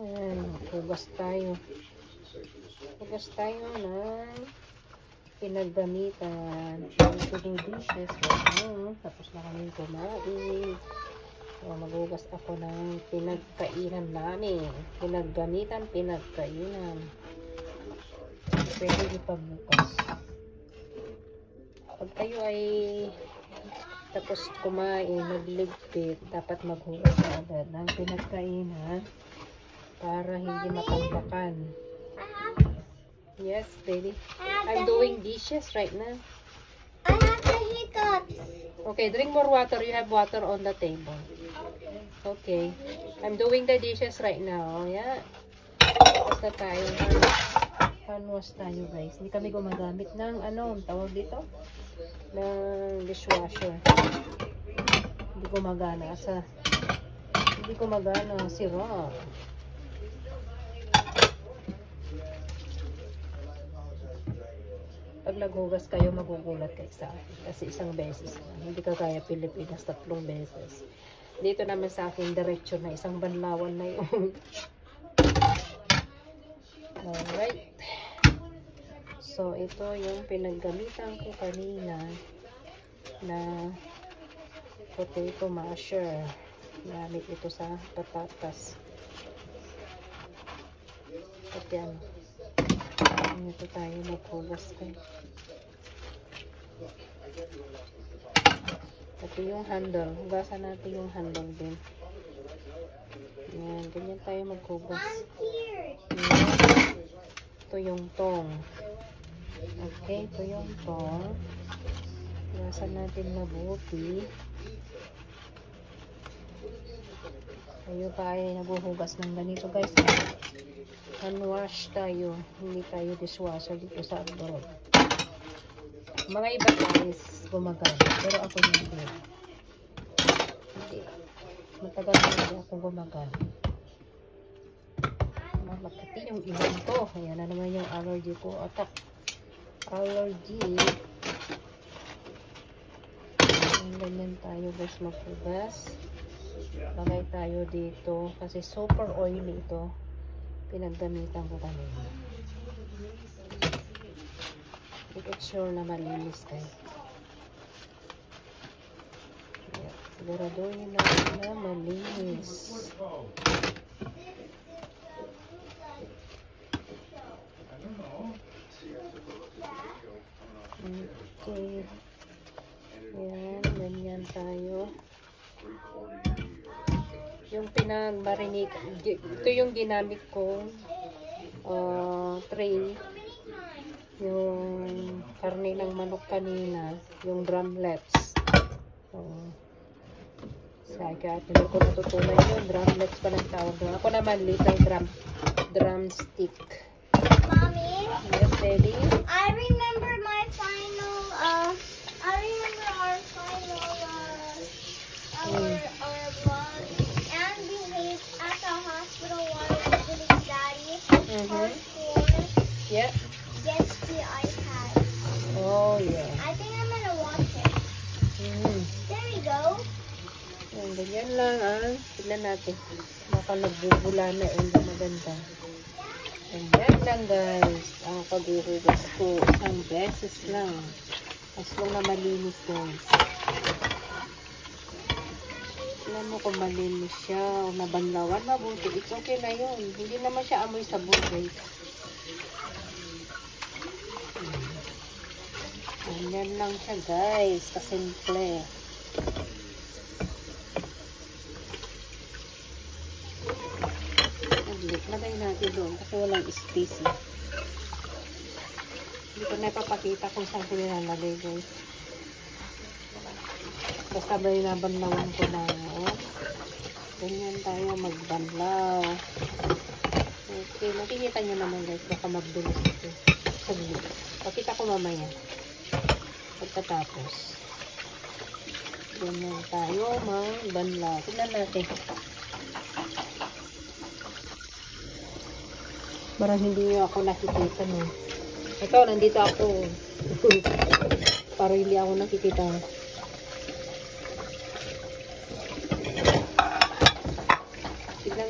Ayan, hugas tayo. Hugas tayo ng pinaggamitan. Including dishes. Tapos na kami kumain. So, maghugas ako ng pinagkainan namin. Pinaggamitan, pinagkainan. Pwede ipabukas. Pag kayo ay tapos kumain, nagligpit, dapat maghugas agad ng pinagkainan para hindi matambakan. Yes, baby. I'm doing dishes right now. I have the hiccups. Okay, drink more water. You have water on the table. Okay. I'm doing the dishes right now. Yeah. Basta tayo. Hand wash tayo, guys. Hindi kami gumagamit ng tawag dito? Ng dishwasher. Hindi gumagana. Hindi gumagana. Sira. Pag naghugas kayo, magugulat kayo sa akin. Kasi isang beses lang. Hindi ka kaya Pilipinas 3 beses. Dito naman sa akin, diretso na. Isang banlawan na yun. Alright. So, ito yung pinaggamitan ko kanina na potato masher. Gamit ito sa patatas. At yan. Ito tayo maghugas ko. Ito yung handle. Hugasan natin yung handle din. Yan. Ganyan tayo maghugas. Ito yung tong. Okay. Ito yung tong. Hugasan natin mabuti. Tayo tayo naghuhugas ng ganito, guys. Hand wash tayo. Hindi tayo dishwasher dito sa abroad. Mga iba guys gumagamit. Pero ako hindi. Matagal na hindi ako gumagamit. Makati yung ilan ko. Ayan na naman yung allergy ko. Attack. Allergy. Ganyan tayo guys maghugas. Lagay tayo dito. Kasi super oily ito. Pinaggamitan ko kanina. Make it sure na malinis kayo. Yeah, siguraduhin natin na malinis. Okay. Yan, ganyan tayo. Yung pinag-marinate, ito yung ginamit kong tray. Yung karne ng manok kanina, yung drumlets. Sa kaya hindi ko natutunan yung drumlets pa ng tawag doon. Ako naman little drumstick. Mommy? Yes, Daddy? I remember my final, I remember our final, our vlog. And behaved at the hospital while visiting Daddy. Part 4. Yeah. Gets the iPad. Oh, yeah. I think I'm gonna watch it. There we go. Yan, ganyan lang tignan natin. Baka nagbubula na hindi maganda. Ganyan lang guys. Ang paghuhugas ko. Isang beses lang. As long na malinis guys. Alam mo kung malinis siya o nabanlawan, mabuti. It's okay na yun. Hindi naman siya amoy sabon guys. Ganyan lang siya guys. Kasimple. Lagay natin doon kasi walang space eh. Hindi ko na ipapakita kung saan ko nilalagay guys. Basta ba nabanlawan ko na ganyan tayo magbanlaw. Okay, makikita nyo naman guys, baka magdulos ito. Saglit. Pakita ko mamaya pagkatapos. Ganyan tayo magbanlaw. Tignan natin. Parang hindi nyo ako nakikita no. Ito, nandito ako. Parang hindi ako nakikita.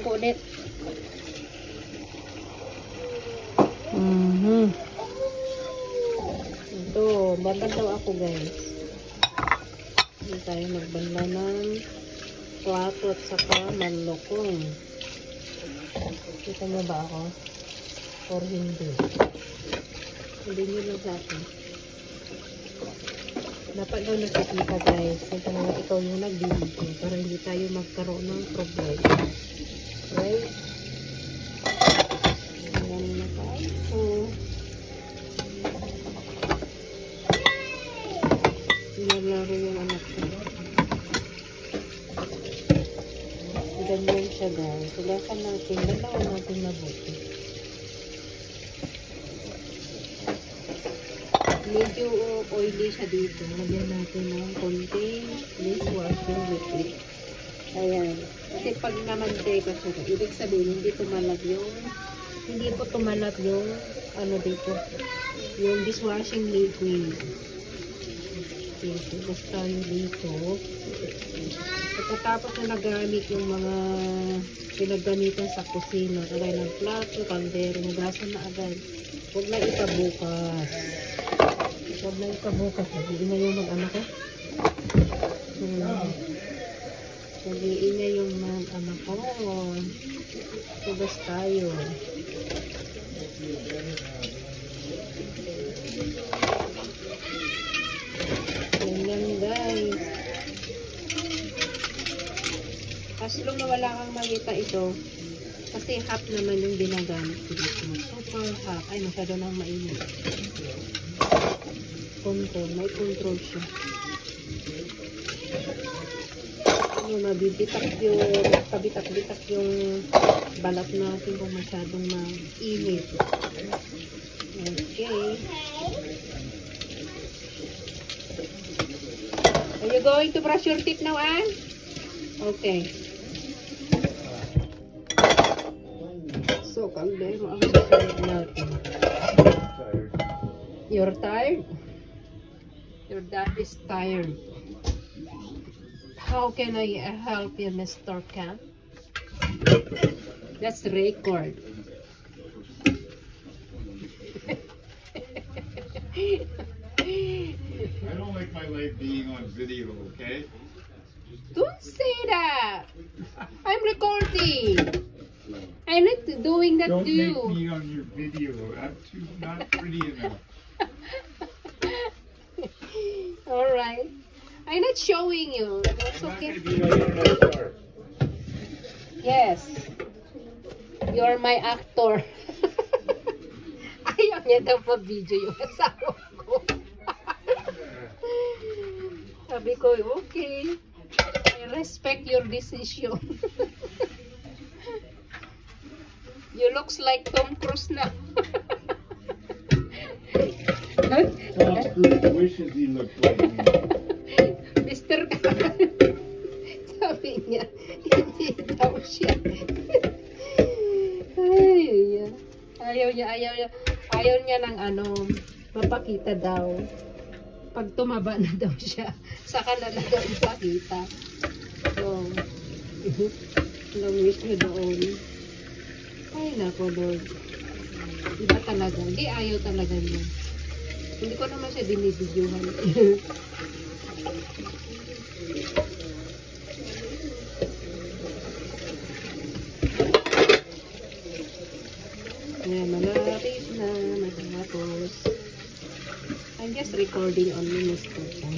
mangko ulit. Ito, bandan daw ako guys. Hindi tayo magbanda ng plato at saka manlokong. Kita mo ba ako? Or hindi? Hindi nyo lang sa akin. Dapat daw nakikita guys. Kaya naman ikaw yung nagbibigay para hindi tayo magkaroon ng problema. Right? Ayan na tayo. Nalaro yung anak ko. Ganyan siya guys. Sulakan natin. Dalawa natin mabuti. Medyo oily siya dito. Lagyan natin ng konting dishwashing liquid. Ayan. Kasi pag namantay pa siya, ibig sabihin hindi po tumalab yung ano dito. Yung dishwashing liquid. Okay, basta yung dito. Pagkatapos na nagamit yung mga pinagamitan sa kusina, kagaya ng plato, kaldero, nagasan na agad. Huwag na ikabukas. Huwag na ikabukas. Nag-iingay yung mag-ano ko. Nag-iingay yung mag-ano ko. Tugas tayo. Ganyan guys. Kaslong na wala kang makita ito. Kasi hot naman yung ginagamit ko dito. Super hot. Ay, masyado nang mainit. Control. May control siya. Ano, mabibitak yung kabitak-bitak yung balat natin kung masyadong mainit. Okay. Are you going to brush your teeth now, Anne? Okay. So, kaldero ang susunod natin. You're tired? Your dad is tired. How can I help you, Mr. Cat? That's record. I don't like my life being on video, okay? Don't say that. I'm recording. I'm not doing that Don't to you. make me on your video. I'm not pretty enough. Alright. I'm not showing you. That's I'm okay. not going to be my internet star. Yes. You're my actor. Ayaw niya daw pa-video yung asawa ko. Sabi ko, okay. I respect your decision. You looks like Tom Cruise na. Tom Cruise wishes he looked like me. Mr. Kat. Sabi niya, hindi daw siya. Ayaw niya ng ano, mapakita daw. Pag tumaba na daw siya, saka na daw ipakita. So, long wish niya doon. Ay, nako, Lord. Iba talaga. Hindi, ayaw talaga niya. Hindi ko naman siya binibidyohan. Ayan, malapit na matapos. I'm just recording only, Mr. Chan.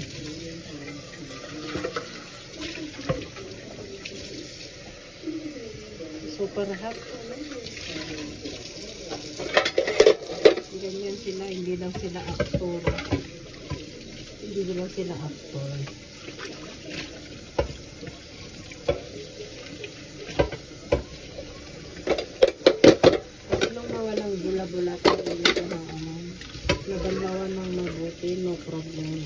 Super hot. Ganyan sila, hindi daw sila actor. Hindi daw sila actor. Kasi nung mawalang bula-bula pa dito na ano, nabanlawan ng mabuti, no problem.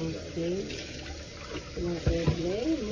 Okay. No problem.